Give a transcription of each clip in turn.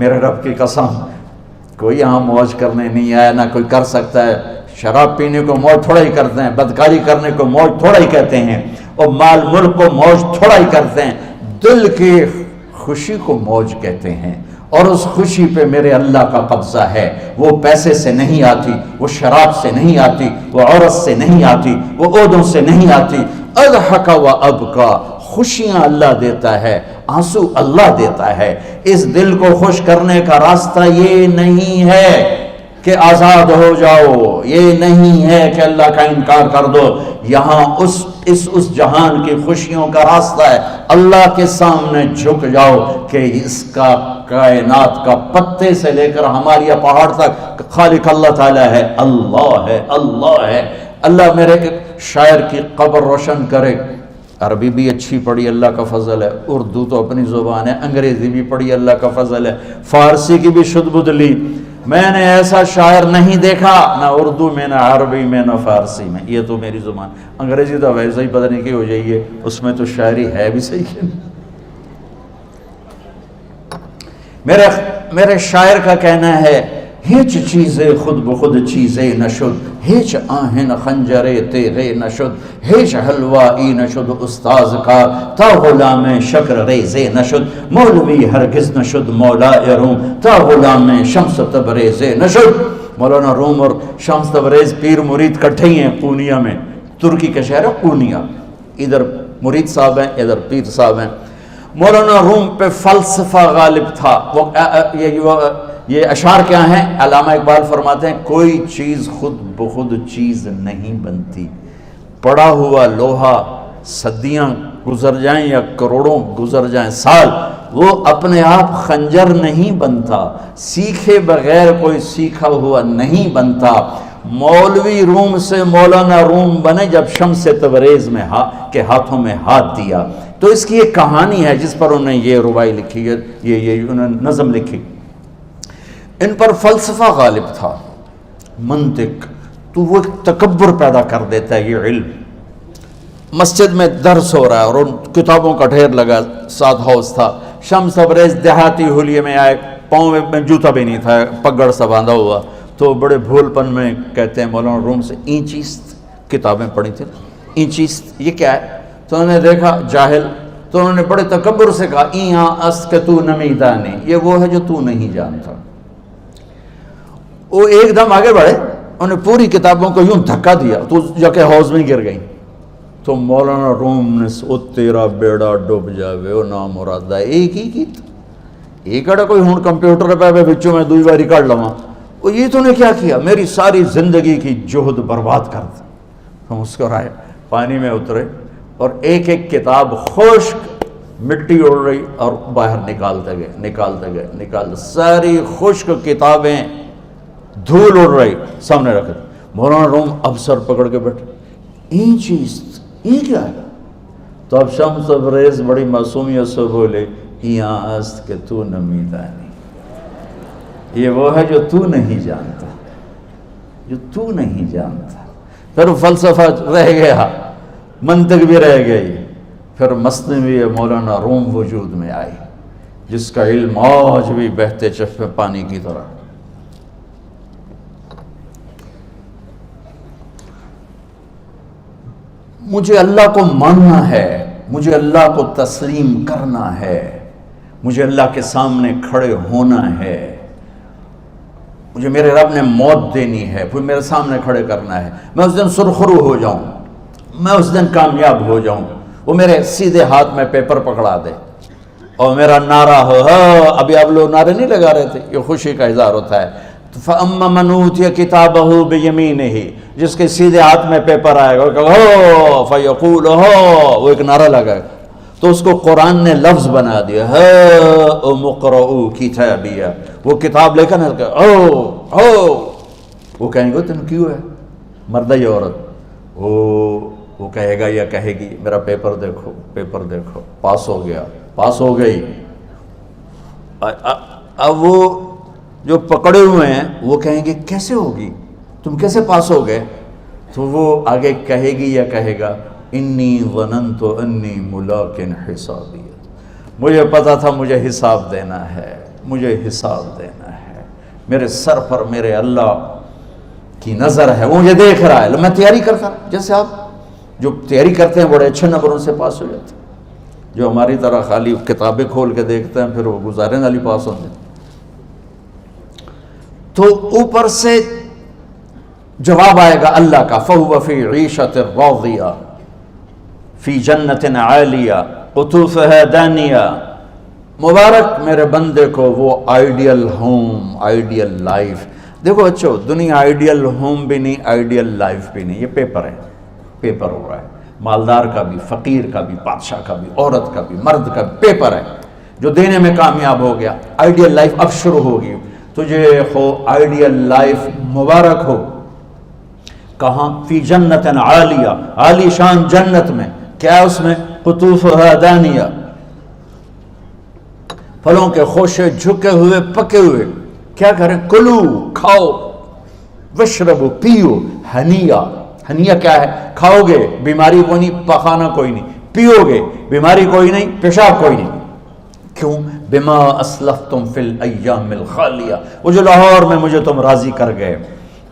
میرے رب کی قسم کوئی یہاں موج کرنے نہیں آیا، نہ کوئی کر سکتا ہے۔ شراب پینے کو موج تھوڑا ہی کرتے ہیں، بدکاری کرنے کو موج تھوڑا ہی کہتے ہیں، اور مال ملک کو موج تھوڑا ہی کرتے ہیں، دل کی خوشی کو موج کہتے ہیں۔ اور اس خوشی پہ میرے اللہ کا قبضہ ہے، وہ پیسے سے نہیں آتی، وہ شراب سے نہیں آتی، وہ عورت سے نہیں آتی، وہ عہدوں سے نہیں آتی۔ اضحک و ابکا، خوشیاں اللہ دیتا ہے، آنسو اللہ دیتا ہے۔ اس دل کو خوش کرنے کا راستہ یہ نہیں ہے کہ آزاد ہو جاؤ، یہ نہیں ہے کہ اللہ کا انکار کر دو۔ یہاں اس جہان کی خوشیوں کا راستہ ہے، اللہ کے سامنے جھک جاؤ کہ اس کا کائنات کا پتے سے لے کر ہماری پہاڑ تک خالق اللہ تعالیٰ ہے، اللہ ہے، اللہ ہے۔ اللہ میرے شاعر کی قبر روشن کرے۔ عربی بھی اچھی پڑھی، اللہ کا فضل ہے، اردو تو اپنی زبان ہے، انگریزی بھی پڑھی، اللہ کا فضل ہے، فارسی کی بھی شد بد لی۔ میں نے ایسا شاعر نہیں دیکھا، نہ اردو میں، نہ عربی میں، نہ فارسی میں، یہ تو میری زبان۔ انگریزی تو ویسے ہی پتہ نہیں کی ہو جائیے، اس میں تو شاعری ہے بھی صحیح ہے۔ میرے شاعر کا کہنا ہے، ہیچ چیزیں خود بخود چیزیں نشد، ہیچ آہن خنجرے تیغے نشد، ہیچ حلوائی نشد استاذ کا، تا غلام شکر ریزے نشد، مولوی ہرگز نشد مولا روم، تا غلام شمس تبریز نشد۔ مولانا روم اور شمس تبریز پیر مرید کٹھے ہی ہیں پونیا میں، ترکی کا شہر ہے پونیا، ادھر مرید صاحب ہیں، ادھر پیر صاحب ہیں۔ مولانا روم پہ فلسفہ غالب تھا۔ یہ اشعار کیا ہیں؟ علامہ اقبال فرماتے ہیں، کوئی چیز خود بخود چیز نہیں بنتی، پڑا ہوا لوہا صدیاں گزر جائیں یا کروڑوں گزر جائیں سال، وہ اپنے آپ خنجر نہیں بنتا، سیکھے بغیر کوئی سیکھا ہوا نہیں بنتا۔ مولوی روم سے مولانا روم بنے جب شمس تبریز میں کے ہاتھوں میں ہاتھ دیا۔ تو اس کی ایک کہانی ہے جس پر انہوں نے یہ ربائی لکھی ہے، یہ انہوں نے نظم لکھی۔ ان پر فلسفہ غالب تھا، منطق، تو وہ تکبر پیدا کر دیتا ہے یہ علم۔ مسجد میں درس ہو رہا ہے اور ان کتابوں کا ڈھیر لگا، ساتھ ہاؤس تھا۔ شمس تبریز دیہاتی حلیے میں آئے، پاؤں میں جوتا بھی نہیں تھا، پگڑ سا باندھا ہوا، تو بڑے بھول پن میں کہتے ہیں مولانا روم سے، اینچیست کتابیں پڑھی تھیں، اینچیست یہ کیا ہے؟ تو انہوں نے دیکھا جاہل، تو انہوں نے بڑے تکبر سے کہا، ایہاں است کہ تو نمیدانی، یہ وہ ہے جو تو نہیں جانتا۔ وہ ایک دم آگے بڑھے، انہوں نے پوری کتابوں کو یوں دھکا دیا تو جا کے حوض میں گر گئی۔ تو مولانا روم نے او تیرا بیڑا ڈوب جاوے او نام مرادہ، ایک ہی کی ایک اڑا کوئی ہون کمپیوٹر پہ بچوں میں دوئی باری کر لواں، وہ یہ تو نے کیا کیا، میری ساری زندگی کی جہد برباد کر دی۔ ہم مسکرائے، پانی میں اترے اور ایک ایک کتاب خشک مٹی اڑ رہی اور باہر نکالتے گئے، ساری خشک کتابیں دھول اڑ رہی سامنے رکھے۔ مولانا روم اب سر پکڑ کے بیٹھے، این چیز یہ کیا ہے؟ تو اب شمس تبریز بڑی معصومیت سے بولے، یہاں است کہ تو نمیدانی، یہ وہ ہے جو تو نہیں جانتا، جو تو نہیں جانتا۔ پھر فلسفہ رہ گیا، منطق بھی رہ گئی، پھر مثنوی مولانا روم وجود میں آئی، جس کا علم آج بھی بہتے چشمے پانی کی طرح۔ مجھے اللہ کو ماننا ہے، مجھے اللہ کو تسلیم کرنا ہے، مجھے اللہ کے سامنے کھڑے ہونا ہے، مجھے میرے رب نے موت دینی ہے، پھر میرے سامنے کھڑے کرنا ہے، میں اس دن سرخرو ہو جاؤں، میں اس دن کامیاب ہو جاؤں، وہ میرے سیدھے ہاتھ میں پیپر پکڑا دے اور میرا نعرہ ہو، ابھی آپ لوگ نعرے نہیں لگا رہے تھے، یہ خوشی کا اظہار ہوتا ہے۔ فَأَمَّا مَنْ أُوتِيَ كِتَابَهُ بِيَمِينِهِ، جس کے سیدھے ہاتھ میں پیپر آئے گا، فَيَقُولُ وہ ایک نعرہ لگائے گا، تو اس کو قرآن نے لفظ بنا دیا، هَاؤْمُ اقْرَءُوا كِتَابِيَهْ، وہ کتاب لے کر وہ کہیں گے تم کیوں ہے، مرد یا عورت، وہ کہے گا یا کہے گی میرا پیپر دیکھو، پیپر دیکھو، پاس ہو گیا، پاس ہو گئی۔ اب وہ جو پکڑے ہوئے ہیں وہ کہیں گے کیسے ہوگی، تم کیسے پاس ہو گئے؟ تو وہ آگے کہے گی یا کہے گا، انی ظننت انی ملاق حسابی، مجھے پتا تھا مجھے حساب دینا ہے، مجھے حساب دینا ہے، میرے سر پر میرے اللہ کی نظر ہے، وہ مجھے دیکھ رہا ہے۔ میں تیاری کرتا ہوں، جیسے آپ جو تیاری کرتے ہیں بڑے اچھے نمبروں سے پاس ہو جاتے ہیں، جو ہماری طرح خالی کتابیں کھول کے دیکھتے ہیں پھر وہ گزارے والی پاس ہوتے ہیں۔ تو اوپر سے جواب آئے گا اللہ کا، فَهُوَ فِي عِيشَةٍ رَاضِيَةٍ فِي جَنَّةٍ عَالِيَةٍ قُطُوفُهَا دَانِيَةٌ۔ مبارک میرے بندے کو وہ آئیڈیل ہوم، آئیڈیل لائف۔ دیکھو بچو، دنیا آئیڈیل ہوم بھی نہیں، آئیڈیل لائف بھی نہیں، یہ پیپر ہے، پیپر ہو رہا ہے، مالدار کا بھی، فقیر کا بھی، بادشاہ کا بھی، عورت کا بھی، مرد کا بھی پیپر ہے۔ جو دینے میں کامیاب ہو گیا، آئیڈیل لائف اب شروع ہوگی۔ تجھے ہو آئیڈیل لائف مبارک ہو۔ کہاں؟ فی جنت عالیہ، عالی شان جنت میں، کیا اس میں؟ قطوفها دانیہ، پھلوں کے خوشے جھکے ہوئے پکے ہوئے۔ کیا کریں؟ کلو، کھاؤ، وشربو، پیو، ہنیا۔ ہنیا کیا ہے؟ کھاؤ گے بیماری کوئی نہیں، پخانا کوئی نہیں، پیو گے بیماری کوئی نہیں، پیشاب کوئی نہیں۔ کیوں؟ بما اسلفتم فی الایام الخالیہ، وہ جو لاہور میں مجھے تم راضی کر گئے،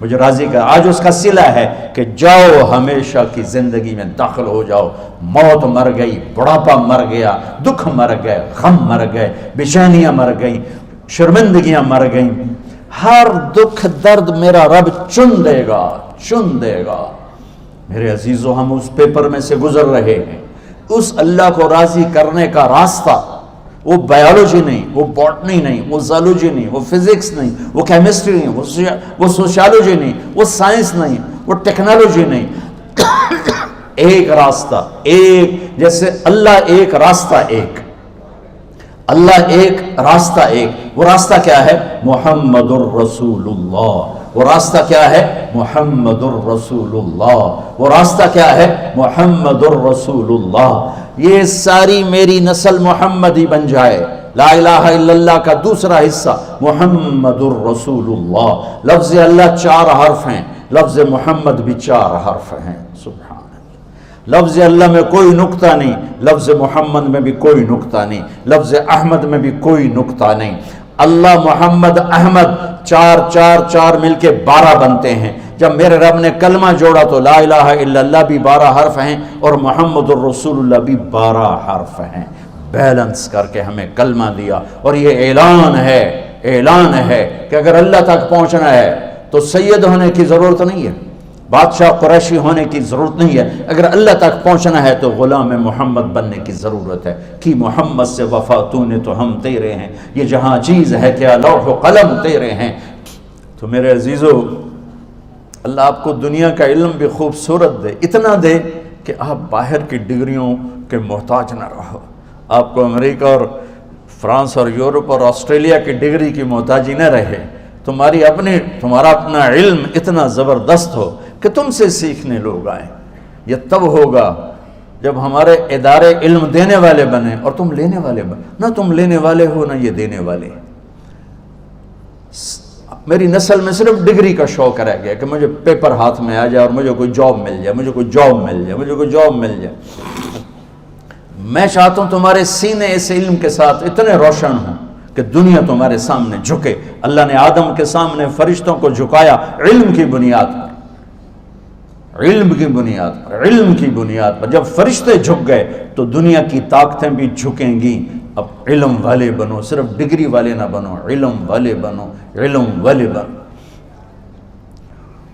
مجھے راضی کر، آج اس کا صلہ ہے کہ جاؤ ہمیشہ کی زندگی میں داخل ہو جاؤ۔ موت مر گئی، بڑھاپا مر گیا، دکھ مر گئے، غم مر گئے، بے-چینیاں مر گئیں، شرمندگیاں مر گئیں۔ ہر دکھ درد میرا رب چن دے گا، چن دے گا۔ میرے عزیزو، ہم اس پیپر میں سے گزر رہے ہیں۔ اس اللہ کو راضی کرنے کا راستہ، وہ بایولوجی نہیں، وہ باٹنی نہیں، وہ زالوجی نہیں، وہ فزکس نہیں، وہ کیمسٹری نہیں، وہ سوشیالوجی نہیں، وہ سائنس نہیں، وہ ٹیکنالوجی نہیں۔ ایک راستہ، ایک، جیسے اللہ ایک، راستہ ایک، اللہ ایک، راستہ ایک۔ وہ راستہ کیا ہے؟ محمد الرسول اللہ۔ وہ راستہ کیا ہے؟ محمد الرسول اللہ۔ وہ راستہ کیا ہے؟ محمد الرسول اللہ۔ یہ ساری میری نسل محمدی بن جائے۔ لا الہ الا اللہ کا دوسرا حصہ محمد الرسول اللہ۔ لفظ اللہ 4 حرف ہیں، لفظ محمد بھی 4 حرف ہیں۔ سبحان اللہ۔ لفظ اللہ میں کوئی نقطہ نہیں، لفظ محمد میں بھی کوئی نقطہ نہیں، لفظ احمد میں بھی کوئی نقطہ نہیں۔ اللہ، محمد، احمد، 4 4 4 مل کے 12 بنتے ہیں۔ جب میرے رب نے کلمہ جوڑا تو لا الہ الا اللہ بھی 12 حرف ہیں اور محمد الرسول اللہ بھی 12 حرف ہیں۔ بیلنس کر کے ہمیں کلمہ دیا، اور یہ اعلان ہے، اعلان ہے کہ اگر اللہ تک پہنچنا ہے تو سید ہونے کی ضرورت نہیں ہے، بادشاہ قریشی ہونے کی ضرورت نہیں ہے۔ اگر اللہ تک پہنچنا ہے تو غلام محمد بننے کی ضرورت ہے۔ کہ محمد سے وفا تو نے تو ہم تیرے ہیں، یہ جہاں چیز ہے کیا لوح و قلم تیرے ہیں۔ تو میرے عزیزو، اللہ آپ کو دنیا کا علم بھی خوبصورت دے، اتنا دے کہ آپ باہر کی ڈگریوں کے محتاج نہ رہو، آپ کو امریکہ اور فرانس اور یورپ اور آسٹریلیا کی ڈگری کی محتاجی نہ رہے، تمہارا اپنا علم اتنا زبردست ہو کہ تم سے سیکھنے لوگ آئیں۔ یہ تب ہوگا جب ہمارے ادارے علم دینے والے بنے اور تم لینے والے بنے، نہ تم لینے والے ہو نہ یہ دینے والے۔ میری نسل میں صرف ڈگری کا شوق رہ گیا کہ مجھے پیپر ہاتھ میں آ جائے اور مجھے کوئی جاب مل جائے، مجھے کوئی جاب مل جائے، مجھے کوئی جاب مل جائے۔ میں چاہتا ہوں تمہارے سینے اس علم کے ساتھ اتنے روشن ہوں کہ دنیا تمہارے سامنے جھکے۔ اللہ نے آدم کے سامنے فرشتوں کو جھکایا علم کی بنیاد پر، علم کی بنیاد پر، علم کی بنیاد پر۔ جب فرشتے جھک گئے تو دنیا کی طاقتیں بھی جھکیں گی۔ اب علم والے بنو، صرف ڈگری والے نہ بنو، علم والے بنو، علم والے بنو۔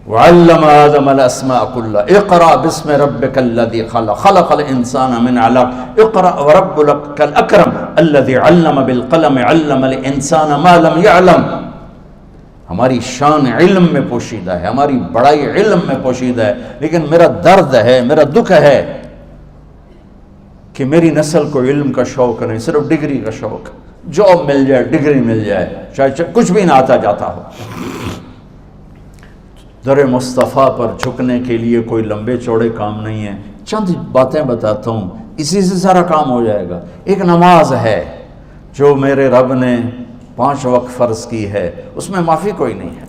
وعلم آدم الاسماء كلها اقرأ باسم ربك الذي خلق خلق الانسان من علق اقرأ وربك الاكرم الذي علم بالقلم علم الانسان ما لم يعلم۔ ہماری شان علم میں پوشیدہ ہے، ہماری بڑائی علم میں پوشیدہ ہے، لیکن میرا درد ہے، میرا دکھ ہے کہ میری نسل کو علم کا شوق نہیں، صرف ڈگری کا شوق۔ جاب مل جائے، ڈگری مل جائے، چاہے کچھ بھی نہ آتا جاتا ہو۔ در مصطفیٰ پر جھکنے کے لیے کوئی لمبے چوڑے کام نہیں ہیں، چند باتیں بتاتا ہوں، اسی سے سارا کام ہو جائے گا۔ ایک نماز ہے جو میرے رب نے 5 وقت فرض کی ہے، اس میں معافی کوئی نہیں ہے۔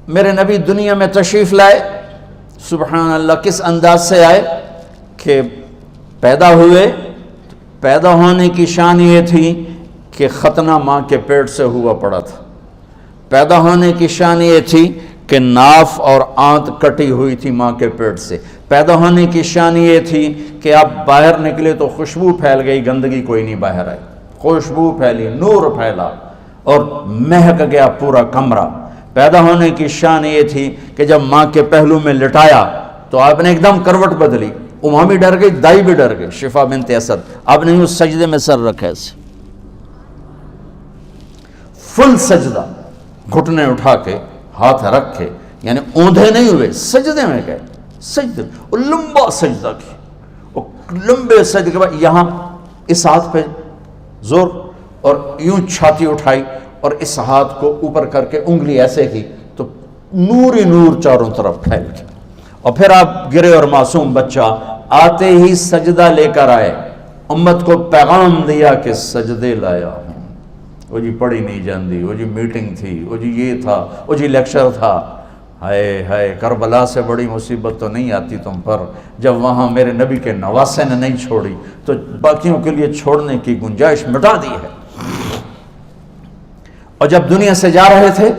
میرے نبی دنیا میں تشریف لائے، سبحان اللہ، کس انداز سے آئے کہ پیدا ہوئے، پیدا ہونے کی شان یہ تھی کہ ختنہ ماں کے پیٹ سے ہوا پڑا تھا. پیدا ہونے کی شان یہ تھی کہ ناف اور آنت کٹی ہوئی تھی ماں کے پیٹ سے. پیدا ہونے کی شان یہ تھی کہ آپ باہر نکلے تو خوشبو پھیل گئی, گندگی کوئی نہیں باہر آئی, خوشبو پھیلی, نور پھیلا اور مہک گیا پورا کمرہ. پیدا ہونے کی شان یہ تھی کہ جب ماں کے پہلو میں لٹایا تو آپ نے ایک دم کروٹ بدلی. اماں بھی ڈر گئی, دائی بھی ڈر گئی, شفا بنت اسد. آپ نے اس سجدے میں سر رکھا ایسے فل سجدہ, گھٹنے اٹھا کے ہاتھ رکھ کے, یعنی اوندھے نہیں ہوئے, سجدے میں گئے. سجدے اور لمبا سجدہ کی, اور لمبے سجدے کے بعد یہاں اس ہاتھ پہ زور اور یوں چھاتی اٹھائی اور اس ہاتھ کو اوپر کر کے انگلی ایسے کی تو نور ہی نور چاروں طرف پھیل گیا. اور پھر آپ گرے اور معصوم بچہ آتے ہی سجدہ لے کر آئے, امت کو پیغام دیا کہ سجدے لایا ہوں. وہ جی پڑھی نہیں جاندی, وہ جی میٹنگ تھی, وہ جی یہ تھا, وہ جی لیکچر تھا. ہائے ہائے, کربلا سے بڑی مصیبت تو نہیں آتی تم پر جب وہاں میرے نبی کے نواسے نے نہیں چھوڑی تو باقیوں کے لیے چھوڑنے کی گنجائش مٹا دی ہے. اور جب دنیا سے جا رہے تھے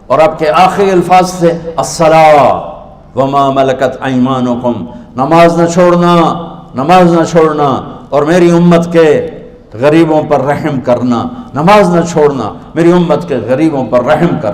اور آپ کے آخری الفاظ تھے الصلاۃ وما ملکت ایمانکم, نماز نہ چھوڑنا, نماز نہ چھوڑنا, اور میری امت کے غریبوں پر رحم کرنا, نماز نہ چھوڑنا, میری امت کے غریبوں پر رحم کر.